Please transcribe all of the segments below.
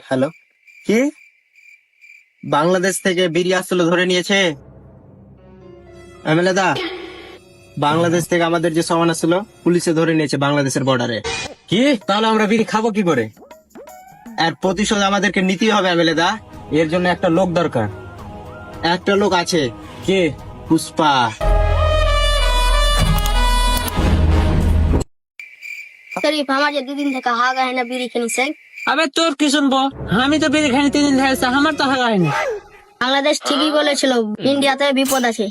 Hello, কি বাংলাদেশ থেকে বিড়ি আসলে ধরে নিয়েছে? এমএলএ দা, বাংলাদেশ থেকে আমাদের যে সামান আসলো পুলিশে ধরে নিয়েছে বাংলাদেশের বর্ডারে। কি? তাহলে আমরা বিড়ি খাবো কি করে? এর প্রতিশোধ আমাদেরকে নিতেই হবে এমএলএ দা। এর জন্য একটা লোক দরকার। একটা লোক আছে, কে? পুষ্পা। शरीफ हमारे দুদিন থেকে হাগা है ना बीड़ी खनी से আবে তোর কি শুনবো? আমি তো বিড়ি খাইনি 3 দিন হয়েছে, আমার তো হাগা হয়নি। বাংলাদেশ ঠিকই বলেছিল ইন্ডিয়াতে বিপদ আছে।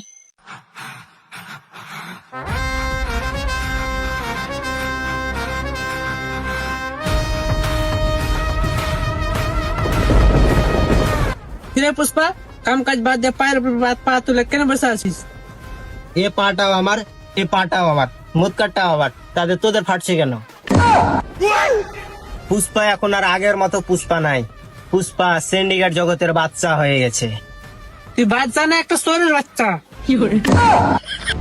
কিরে পুষ্পা, কাম কাজ বাদ দিয়ে পায়ের উপর পা তুলে কেন বসে আছিস? এ পাটাও আমার, এ পাটাও আমার, মুদকারটাও আমার, তাদের তোদের ফাটছে কেন? পুষ্পা এখন আর আগের মতো পুষ্পা নাই। পুষ্পা সিন্ডিকেট জগতের বাচ্চা হয়ে গেছে। তুই বাচ্চা না, একটা সোরের বাচ্চা।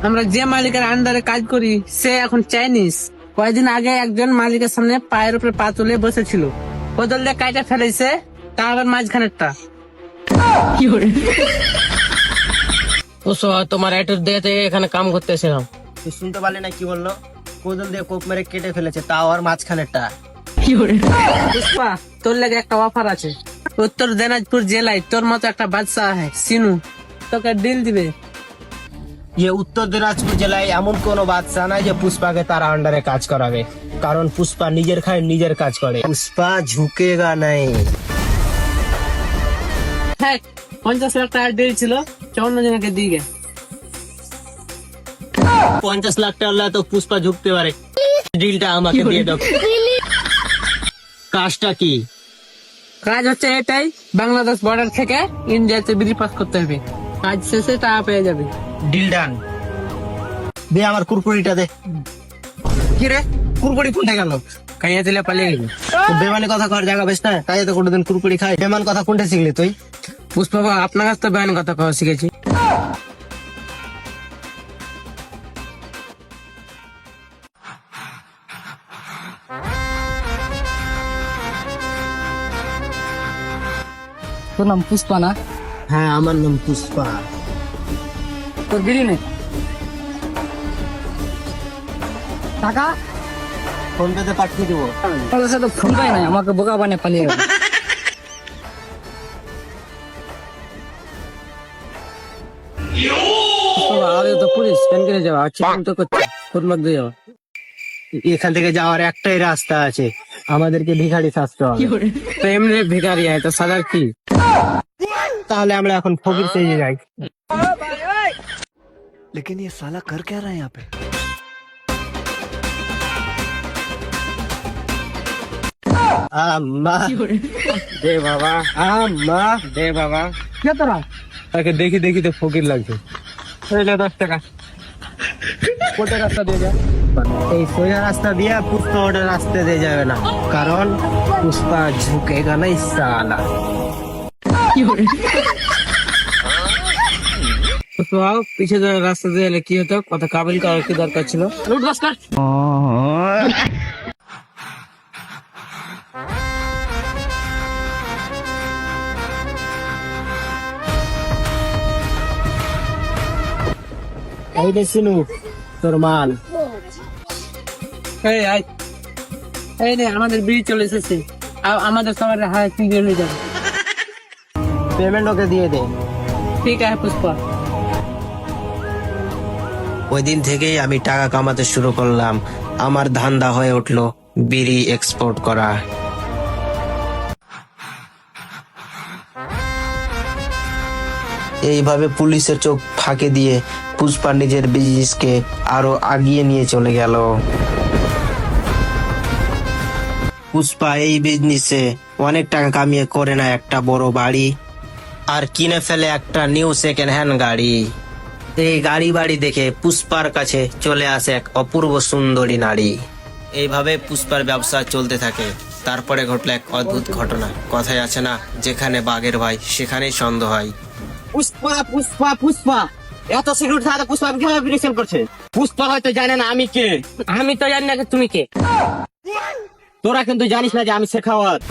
আমরা যে মালিকের আন্ডারে কাজ করি সে এখন চাইনিজ। কয়েকদিন আগে একজন মালিকের সামনে পায়ের উপরে পা তুলে বসেছিল, বদল দিয়ে কাইটা ফেলেছে, তা আবার মাঝখানেরটা। তোমার অ্যাটিটিউড দেখে এখানে কাম করতে এসেছিলাম। তুই শুনতে পারলি না কি বললো? কোদল দিয়ে কোপ মেরে কেটে ফেলেছে, তাও আর মাঝখানেরটা। পুষ্পা, তোর লাগে একটা অফার আছে। উত্তর দিনাজপুর জেলায় তোর মতো একটা বাদশা আছে সিনু, তোকে ডিল দিবে। উত্তর দিনাজপুর জেলায় এমন কোন বাচ্চা নাই যে পুষ্পাকে তার আন্ডারে কাজ করাবে, কারণ পুষ্পা নিজের খায় নিজের কাজ করে। পুষ্পা ঝুঁকেগা নাই। হ্যাঁ, 50 লাখ টাকা ডিল ছিল, 54 জনকে দিয়ে গে। 50 লাখ টাকা তো পুষ্পা ঝুঁকতে পারে। ডিলটা আমাকে দিয়ে দাও। কাজটা কি? কাজ হচ্ছে এটাই, বাংলাদেশ বর্ডার থেকে ইন্ডিয়াতে বিড়ি পাস করতে হবে। কাজ শেষে টাকা পেয়ে যাবে। Deal done. দে আমার কুরকুরিটা দে। কি রে, কুরকুরি কোনটা গেল? কাইয়া দিলে পালিয়ে গেল। বেমানি কথা কর জায়গা বেশ না, তাই তো কোনোদিন কুরকুরি খাই। বেমান কথা কোনটা শিখলি তুই? পুষ্পা, আপনার কাছ থেকে বেআইনি কথা কওয়া শিখেছি। তোর নাম পুষ্পা না? হ্যাঁ, আমার নাম পুষ্পা। তোর বিড়ি নেই টাকা? ফোন পেতে পাঠিয়ে দেবো। তোর সাথে ফোন পাই নাই, আমাকে বোকা বানিয়ে পালিয়ে গেল। আরে তো পুলিশ কেন করে যাওয়া আছে, তো করছে ফোন মার দিয়ে যাওয়া। এখান থেকে যাওয়ার একটাই রাস্তা আছে, আমাদেরকে ভিখারি সাজতে হবে। তো এমনি ভিখারি হয় তো সাদার কি? তাহলে আমরা এখন ফকির সেজে যাই। लेकिन ये साला कर क्या रहा है यहाँ पे? আম্মা দে বাবা, আম্মা, দে বাবা। কে তোরা? তাকে দেখি দেখি তো ফকির লাগছে। 10 টাকা। কোটে রাস্তা দিয়ে যা। এই সোজা রাস্তা দিয়ে পুষ্পা ওটা রাস্তা দিয়ে যাবে না, কারণ পুষ্পা ঝুঁকেগা না সালা। পিছে রাস্তা দিয়ে এলে কি হতো? কথা কাবিল করার কি দরকার ছিল? লুট বাস কর। এই রে সিনু, তোর মাল। এই আয়, এই নে আমাদের বিড়ি চলে এসেছে। আমাদের সবার হায় কি হয়ে যাবে। পেমেন্ট ওকে দিয়ে দে। ঠিক আছে পুষ্পা। ওই দিন থেকেই আমি টাকা কামাতে শুরু করলাম। আমার ধান্দা হয়ে উঠলো বিড়ি এক্সপোর্ট করা। এইভাবে পুলিশের চোখ ফাঁকে দিয়ে পুষ্পা নিজের বিজনেসকে আরো আগিয়ে নিয়ে চলে গেল। পুষ্পা এই বিজনেসে অনেক টাকা কামিয়ে করে না একটা বড় বাড়ি, আর কিনে ফেলে একটা নিউ সেকেন্ড হ্যান্ড গাড়ি। এই গাড়ি বাড়ি দেখে পুষ্পার কাছে চলে আসে এক অপূর্ব সুন্দরী নারী। এইভাবে পুষ্পার ব্যবসা চলতে থাকে। তারপরে ঘটলো এক অদ্ভুত ঘটনা। কথায় আছে না, যেখানে বাঘের ভাই সেখানেই সন্দেহ হয়। পুষ্পা পুষ্পা পুষ্পা, এত সিকিউরিটি থাকা পুষ্পা কিভাবে বিরেশন করছে? পুষ্পা হয়তো জানে না আমি কে। আমি তো জানি না তুমি কে। তোরা কিন্তু জানিস না যে আমি শেখাওয়াত।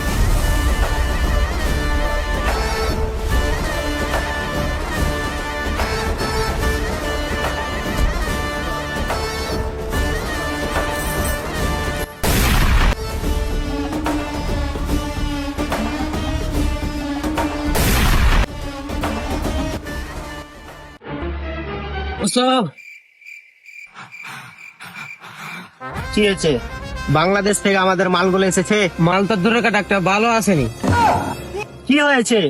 ওসব কি হয়েছে? বাংলাদেশ থেকে আমাদের মালগুলো এসেছে। মাল তো দূরে কাটা একটা ভালো আসেনি। কি হয়েছে?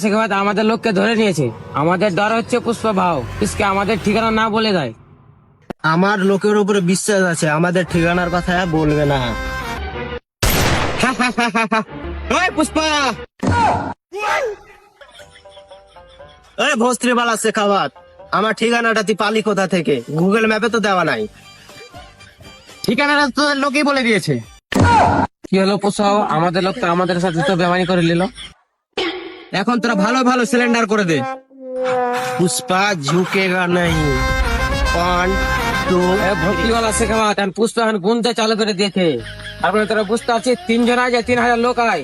শেখাবাদ আমাদের লোককে ধরে নিয়েছে। আমাদের ডর হচ্ছে পুষ্পা ভাও ইসকে আমাদের ঠিকানা না বলে দেয়। আমার লোকের উপরে বিশ্বাস আছে, আমাদের ঠিকানার কথা বলবে না। ওই পুষ্পা, ওই ভস্ত্রীবালা শেখাওয়াত, আমার ঠিকানাটা তুই পালি কোথা থেকে? গুগল ম্যাপে তো দেওয়া নাই। ঠিকানাটা তো লোকই বলে দিয়েছে। কি হলো পুষ্পা? আমাদের লোক তো আমাদের সাথে তো বেমানি করে নিল। এখন তোরা ভালো ভালো সিলিন্ডার করে দে। পুষ্পা ঝুঁকেগা নাই। 1 2 ভর্তিওয়ালা শেখাবাদ পুষ্পা এখন গুনতে চালু করে দিয়েছে। তারপরে তোরা বুঝতে পারছিস 3 জন আয় 3000 লোক আয়।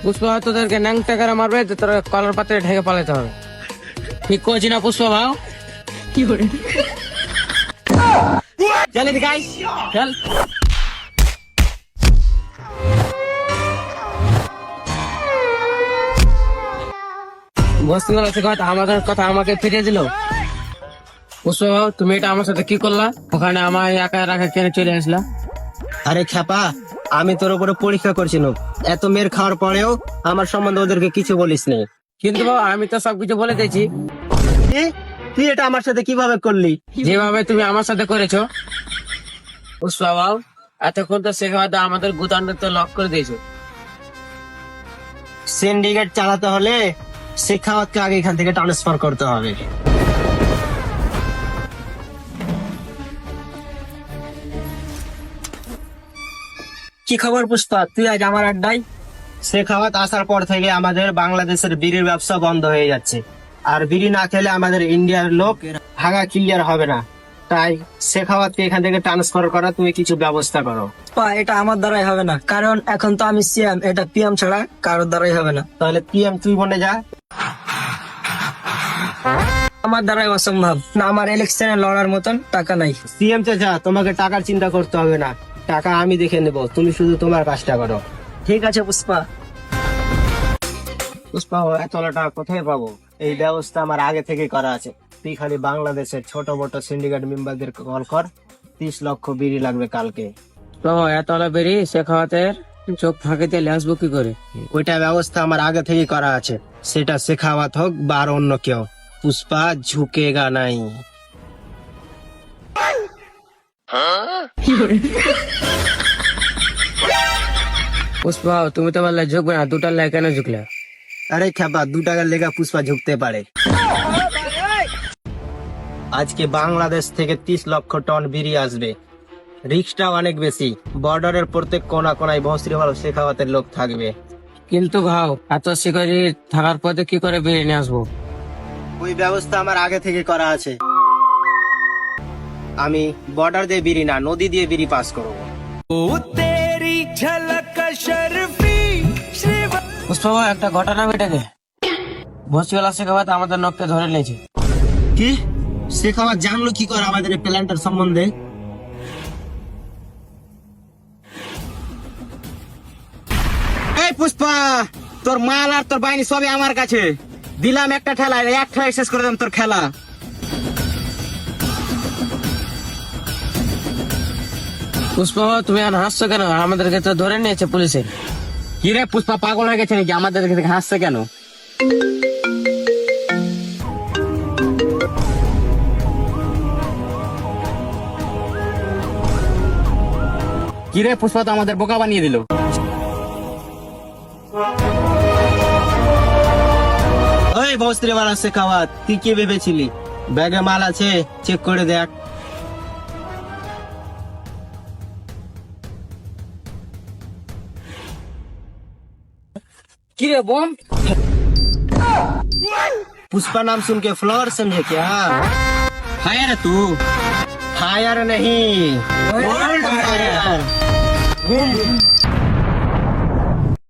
পুষ্পা তোদেরকে ন্যাংটা করে মারবে, তোরা কলার পাত্রে ঢেকে পালাতে হবে। ঠিক করছি না পুষ্পা ভাও? কি করে চলে দিকাই চল। বস্তুগুলো শেখাবাদ আমাদের কথা আমাকে ফিরিয়ে দিল। পুষ্পা ভাও, তুমি এটা আমার সাথে কি করলা? ওখানে আমার একা রাখা কেন চলে আসলা? আরে খেপা, আমি তোর উপরে পরীক্ষা করছিলাম। এত মের খাওয়ার পরেও আমার সম্বন্ধে ওদেরকে কিছু বলিস নি। কিন্তু বাবা, আমি তো সবকিছু বলে দিয়েছি। তুই এটা আমার সাথে কিভাবে করলি? যেভাবে তুমি আমার সাথে করেছো। পুষ্পা ভাও, এতক্ষণ তো শেখাবাদ আমাদের গুদানটা তো লক করে দিয়েছো। সিন্ডিকেট চালাতে হলে শেখাওয়াতকে আগে এখান থেকে ট্রান্সফার করতে হবে। কি খবর পুষ্পা, তুই আজ আমার আড্ডায়? শেখাওয়াত আসার পর থেকে আমাদের বাংলাদেশের বিড়ির ব্যবসা বন্ধ হয়ে যাচ্ছে, আর বিড়ি না খেলে আমাদের ইন্ডিয়ার লোক ভাগা ক্লিয়ার হবে না। তাই শেখাওয়াতকে এখান থেকে ট্রান্সফার করা তুমি কিছু ব্যবস্থা করো। পুষ্পা, এটা আমার দ্বারাই হবে না, কারণ এখন তো আমি সিএম, এটা পিএম ছাড়া কারোর দ্বারাই হবে না। তাহলে পিএম তুই বনে যা। আমার দ্বারাই অসম্ভব না, আমার ইলেকশনে লড়ার মতন টাকা নাই। সিএম তে যা, তোমাকে টাকার চিন্তা করতে হবে না, টাকা আমি দেখে নেব, তুমি শুধু তোমার কাজটা করো। ঠিক আছে পুষ্পা। পুষ্পা, এতলা টাকা কোথায় পাবো? এই ব্যবস্থা আমার আগে থেকে করা আছে। তুই খালি বাংলাদেশের ছোট বড় সিন্ডিকেট মেম্বারদের কল কর, 30 লক্ষ বিড়ি লাগবে কালকে। বাবা, এতলা বেরিয়ে শেখাওয়াতের চোখ ফাঁকে দিয়ে আসবো কি করে? ওইটা ব্যবস্থা আমার আগে থেকে করা আছে, সেটা শেখাওয়াত হোক বা আর অন্য কেউ। পুষ্পা ঝুঁকেগা নাই। পুষ্পা, তুমি তো বললে ঝুঁকবে না, 2টা লাই কেন ঝুঁকলে? আরে খেপা, 2 টাকার লেগা পুষ্পা ঝুঁকতে পারে। আজকে বাংলাদেশ থেকে 30 লক্ষ টন বিড়ি আসবে, রিক্সটা অনেক বেশি। বর্ডারের প্রত্যেক কোনা কোনায় ভস্ত্রীবালা শেখাওয়াতের লোক থাকবে। কিন্তু ভাও, এত সিকিউরিটি থাকার পথে কি করে বেরিয়ে নিয়ে আসবো? ওই ব্যবস্থা আমার আগে থেকে করা আছে। আমি বর্ডার দিয়ে বিড়ি না, নদী দিয়ে বিড়ি পাস করবো। পুষ্পা ভাই, একটা ঘটনা বেটাকে বসিওয়ালা শেখাবাদ আমাদের নখকে ধরে নিয়েছে। কি? শেখাওয়াত জানলো কি করে আমাদের এই প্ল্যানটার সম্বন্ধে? এই পুষ্পা, তোর মাল আর তোর বাহিনী সবই আমার কাছে। দিলাম একটা ঠেলা, এক ঠেলায় শেষ করে দিলাম তোর খেলা। পুষ্পা, তুমি আর হাসছো কেন? আমাদেরকে তো ধরে নিয়েছে পুলিশে। কি রে পুষ্পা, পাগল হয়ে গেছে নাকি? আমাদেরকে হাসছে কেন? কি রে পুষ্পা, তো আমাদের বোকা বানিয়ে দিল। ওই ভস্ত্রীবালা শেখাওয়াত, তুই কি ভেবেছিলি ব্যাগে মাল আছে? চেক করে দেখ। কি রে বোম? पुष्पा नाम सुन के फ्लोर समझे क्या? फायर है तू? फायर नहीं, फायर।